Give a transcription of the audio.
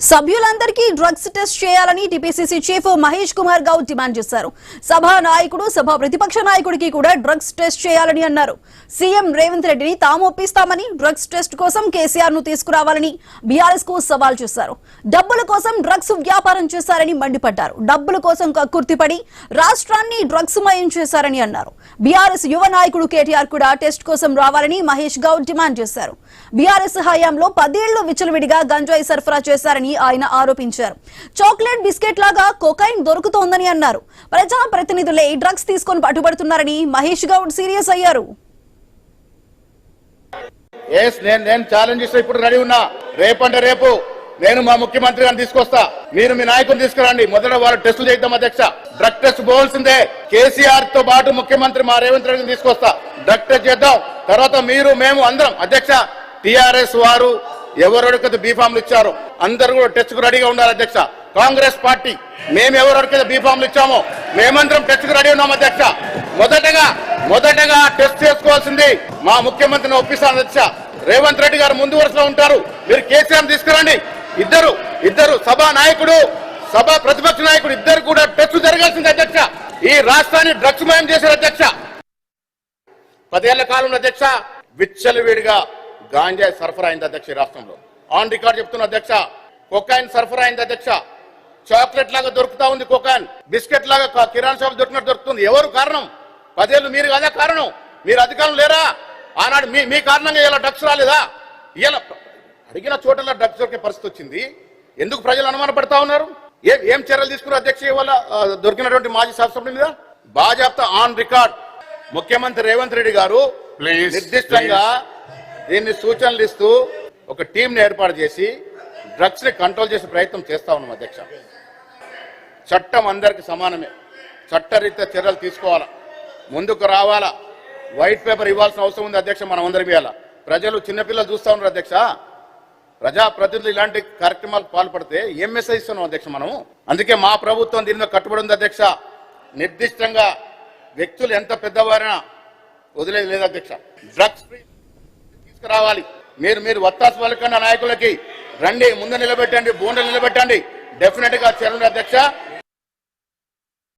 సభ్యులందరికీ drugs test చేయాలని TPCC chief Mahesh Kumar Goud demand చేశారు. సభా నాయకుడు సభా ప్రతిపక్ష నాయకుడికి కూడా డ్రగ్స్ టెస్ట్ చేయాలని అన్నారు. సీఎం రేవంత్ రెడ్డిని తాము ఒప్పిస్తామని డ్రగ్స్ టెస్ట్ కోసం కేసీఆర్ ను తీసుకురావాలని బీఆర్ఎస్ కు సవాల్ చేశారు. డబ్బుల కోసం డ్రగ్స్ వ్యాపారం చేశారని మండిపడ్డారు. డబ్బుల కోసం కక్కుర్తిపడి రాష్ట్రాన్ని డ్రగ్స్ మయం చేశారని అన్నారు. బీఆర్ఎస్ యువ నాయకుడు కేటీఆర్ కూడా టెస్ట్ కోసం రావాలని మహేష్ గౌడ్ డిమాండ్ చేశారు. బీఆర్ఎస్ హయాంలో 10 ఏళ్లు విచ్చలవిడిగా గంజాయి సరఫరా చేశారని ఆయన ఆరోపించారు. చాక్లెట్ బిస్కెట్ లాగా కోకైన్ దొరుకుతోందని అన్నారు. ప్రజా ప్రతినిధులే డ్రగ్స్ తీసుకొని పట్టుబడుతున్నారని మహేష్ గౌడ్ సీరియస్ అయ్యారు. నేను ఛాలెంజ్ చేస్తే ఇప్పుడు రెడీ ఉన్నా. రేపంటే రేపు నేను మా ముఖ్యమంత్రి గారిని తీసుకొస్తా. మీరు మీ నాయకులు తీసుకురండి. మొదట వారు టెస్టులు చేద్దాం అధ్యక్ష. డ్రగ్ టెస్ట్ పోవాల్సిందే. కేసీఆర్ తో పాటు ముఖ్యమంత్రి మా రేవంత్ రెడ్డిని తీసుకొస్తా. డ్రగ్ టెస్ట్ చేద్దాం. తర్వాత మీరు మేము అందరం అధ్యక్ష. టీఆర్ఎస్ వారు ఎవరెవరికైతే బీఫామ్లు ఇచ్చారో అందరూ కూడా టెస్ట్ కు రెడీగా ఉండాలి అధ్యక్ష. కాంగ్రెస్ పార్టీ మేము ఎవరెవరికైతే బీఫామ్లు ఇచ్చామో మేమందరం టెస్ట్ కు రెడీ ఉన్నాం అధ్యక్ష. మొదటగా టెస్ట్ చేసుకోవాల్సింది మా ముఖ్యమంత్రిని ఒప్పిస్తాను అధ్యక్ష. రేవంత్ రెడ్డి గారు ముందు వరుసలో ఉంటారు. మీరు కేసీఆర్ తీసుకురండి. ఇద్దరు సభా నాయకుడు సభా ప్రతిపక్ష నాయకుడు ఇద్దరు కూడా టెస్ట్ జరగాల్సింది అధ్యక్ష. ఈ రాష్ట్రాన్ని డ్రగ్స్ మయం చేశారు అధ్యక్ష. 10 ఏళ్ల కాలంలో అధ్యక్ష విచ్చలవిడిగా గాంజాయి సరఫరా అయింది అధ్యక్ష. ఈ రాష్ట్రంలో ఆన్ రికార్డ్ చెప్తున్న అధ్యక్ష. కొకైన్ సరఫరా అయింది అధ్యక్ష. చాక్లెట్ లాగా దొరుకుతా ఉంది కొకైన్. బిస్కెట్ లాగా కిరాణా షాప్ దొరికినట్టు దొరుకుతుంది. ఎవరు కారణం? 10 ఏళ్ళు మీరు కదా కారణం. మీరు అధికారం లేరా? ఆనాడు మీ కారణంగా ఇలా డ్రగ్స్ రాలేదా? ఇలా అడిగిన చోటలా డ్రగ్స్ దొరికే పరిస్థితి వచ్చింది. ఎందుకు ప్రజలు అనుమాన పడతా ఉన్నారు? ఏం చర్యలు తీసుకున్నారు అధ్యక్ష? ఇవాళ దొరికినటువంటి మాజీ శాసనసభ్యుల మీద బాజాప్తా ఆన్ రికార్డ్ ముఖ్యమంత్రి రేవంత్ రెడ్డి గారు నిర్దిష్టంగా దీన్ని సూచనలు ఇస్తూ ఒక టీంని ఏర్పాటు చేసి డ్రగ్స్ ని కంట్రోల్ చేసే ప్రయత్నం చేస్తా ఉన్నాం అధ్యక్ష. చట్టం అందరికి సమానమే. చట్టరీత్యా చర్యలు తీసుకోవాలా, ముందుకు రావాలా. వైట్ పేపర్ ఇవ్వాల్సిన అవసరం ఉంది అధ్యక్ష. మనం అందరం ఇవ్వాలా. ప్రజలు చిన్నపిల్లలు చూస్తా ఉన్నారు అధ్యక్ష. ప్రజాప్రతినిధులు ఇలాంటి కార్యక్రమాలకు పాల్పడితే ఏం మెసేజ్ ఇస్తున్నాం అధ్యక్ష మనము? అందుకే మా ప్రభుత్వం దీని మీద కట్టుబడి ఉంది అధ్యక్ష. నిర్దిష్టంగా వ్యక్తులు ఎంత పెద్దవారైనా వదిలేదు లేదు అధ్యక్ష. డ్రగ్స్ ఫ్రీ తీసుకురావాలి. మీరు వత్తాసు పలకన్న నాయకులకి రండి, ముందు నిలబెట్టండి, బోండలు నిలబెట్టండి. డెఫినెట్ గా చర్యలు అధ్యక్ష.